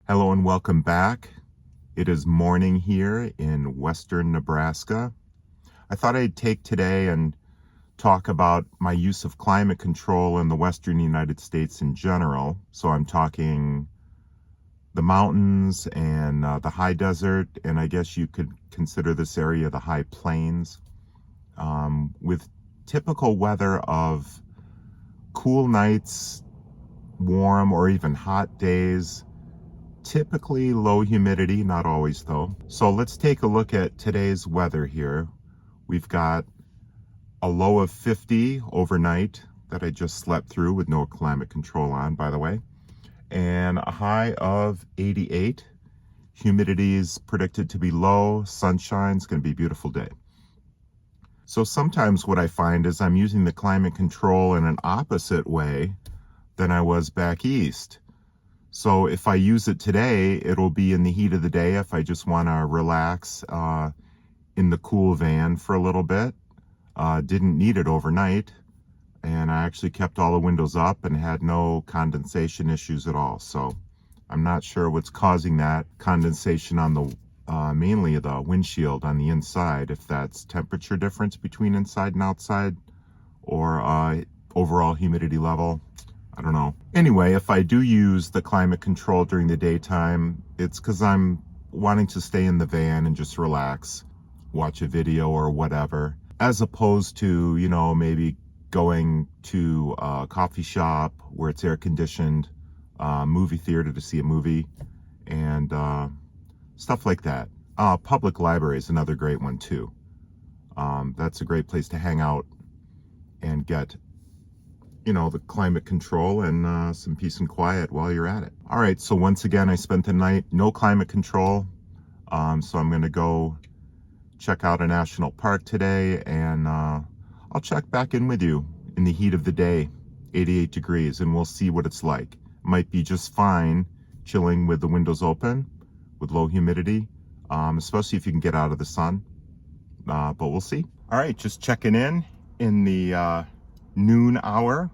Hello and welcome back. It is morning here in western Nebraska. I thought I'd take today and talk about my use of climate control in the western United States in general. So I'm talking the mountains and the high desert, and I guess you could consider this area the high plains, with typical weather of cool nights, warm or even hot days. Typically low humidity, not always though. So let's take a look at today's weather here. We've got a low of 50 overnight that I just slept through with no climate control on, by the way, and a high of 88. Humidity is predicted to be low. Sunshine's going to be a beautiful day. So sometimes what I find is I'm using the climate control in an opposite way than I was back east. So if I use it today, it'll be in the heat of the day if I just want to relax in the cool van for a little bit. Didn't need it overnight, and I actually kept all the windows up and had no condensation issues at all. So I'm not sure what's causing that condensation on the mainly the windshield on the inside, if that's temperature difference between inside and outside or overall humidity level. I don't know. Anyway, if I do use the climate control during the daytime, it's because I'm wanting to stay in the van and just relax, watch a video or whatever, as opposed to, maybe going to a coffee shop where it's air conditioned, movie theater to see a movie, and stuff like that. Public library is another great one too. That's a great place to hang out and get the climate control and some peace and quiet while you're at it. All right, so once again, I spent the night, no climate control. So I'm going to go check out a national park today, and I'll check back in with you in the heat of the day, 88 degrees, and we'll see what it's like. Might be just fine chilling with the windows open with low humidity, especially if you can get out of the sun, but we'll see. All right, just checking in the noon hour.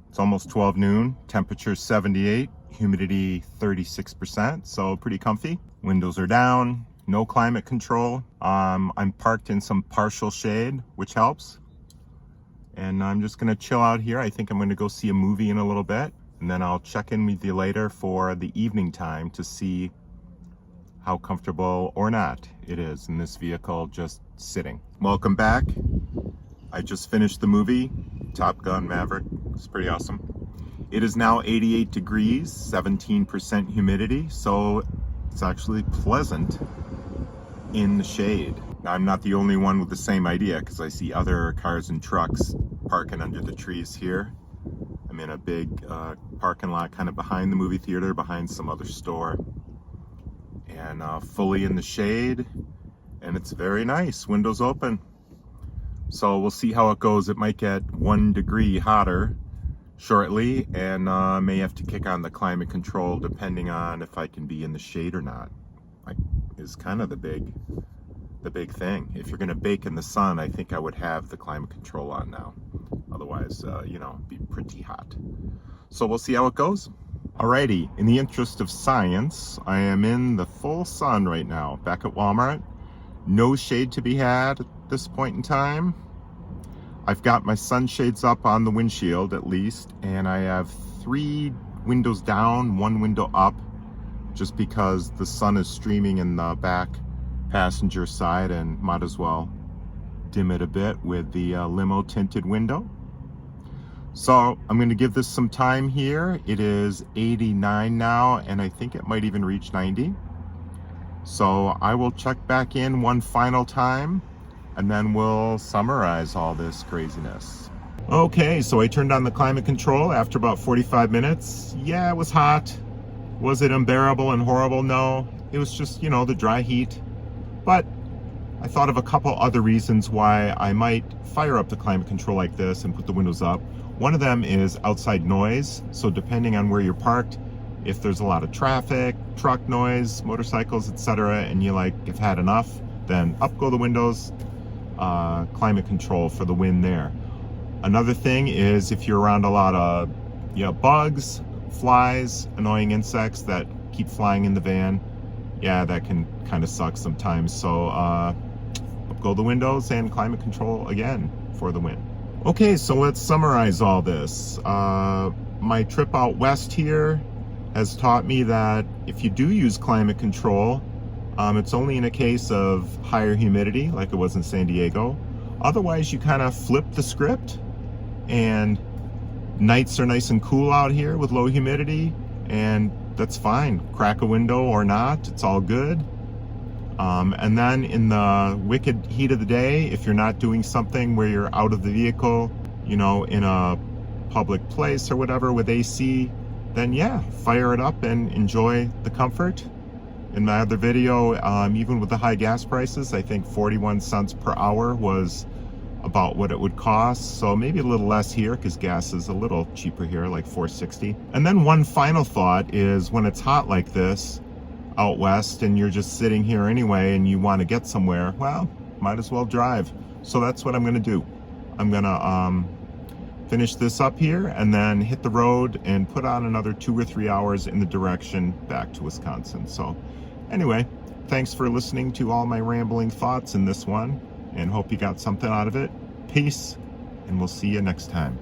It's almost 12 noon. Temperature 78, humidity 36%, so pretty comfy. Windows are down, no climate control. I'm parked in some partial shade, which helps. And I'm just gonna chill out here. I think I'm gonna go see a movie in a little bit, and then I'll check in with you later for the evening time to see how comfortable or not it is in this vehicle just sitting. Welcome back. I just finished the movie, Top Gun Maverick. It's pretty awesome. It is now 88 degrees, 17% humidity, so it's actually pleasant in the shade. Now, I'm not the only one with the same idea, because I see other cars and trucks parking under the trees here. I'm in a big parking lot kind of behind the movie theater, behind some other store, and fully in the shade, and it's very nice, windows open. So we'll see how it goes. It might get 1 degree hotter shortly, and may have to kick on the climate control depending on if I can be in the shade or not. Is kind of the big thing. If you're going to bake in the sun, I think I would have the climate control on now. Otherwise, it'd be pretty hot. So we'll see how it goes. Alrighty, in the interest of science, I am in the full sun right now, back at Walmart. No shade to be had at this point in time. I've got my sunshades up on the windshield at least, and I have 3 windows down, 1 window up, just because the sun is streaming in the back passenger side, and might as well dim it a bit with the limo tinted window. So I'm going to give this some time here. It is 89 now, and I think it might even reach 90. So I will check back in one final time, and then we'll summarize all this craziness. Okay, so I turned on the climate control after about 45 minutes. Yeah, it was hot. Was it unbearable and horrible? No, it was just, the dry heat. But I thought of a couple other reasons why I might fire up the climate control like this and put the windows up. One of them is outside noise. So depending on where you're parked, if there's a lot of traffic, truck noise, motorcycles, etc., and you have had enough, then up go the windows, climate control for the win there. Another thing is if you're around a lot of bugs, flies, annoying insects that keep flying in the van. Yeah, that can kind of suck sometimes. So up go the windows and climate control again for the win. Okay, so let's summarize all this. My trip out west here has taught me that if you do use climate control, it's only in a case of higher humidity, like it was in San Diego. Otherwise, you kind of flip the script, and nights are nice and cool out here with low humidity, and that's fine. Crack a window or not, it's all good. And then in the wicked heat of the day, if you're not doing something where you're out of the vehicle, you know, in a public place or whatever with AC, then yeah, fire it up and enjoy the comfort. In my other video, even with the high gas prices, I think 41 cents per hour was about what it would cost. So maybe a little less here because gas is a little cheaper here, like $4.60. And then one final thought is when it's hot like this out west and you're just sitting here anyway and you want to get somewhere, well, might as well drive. So that's what I'm going to do. I'm going to finish this up here and then hit the road and put on another 2 or 3 hours in the direction back to Wisconsin. So anyway, thanks for listening to all my rambling thoughts in this one, and hope you got something out of it. Peace, and we'll see you next time.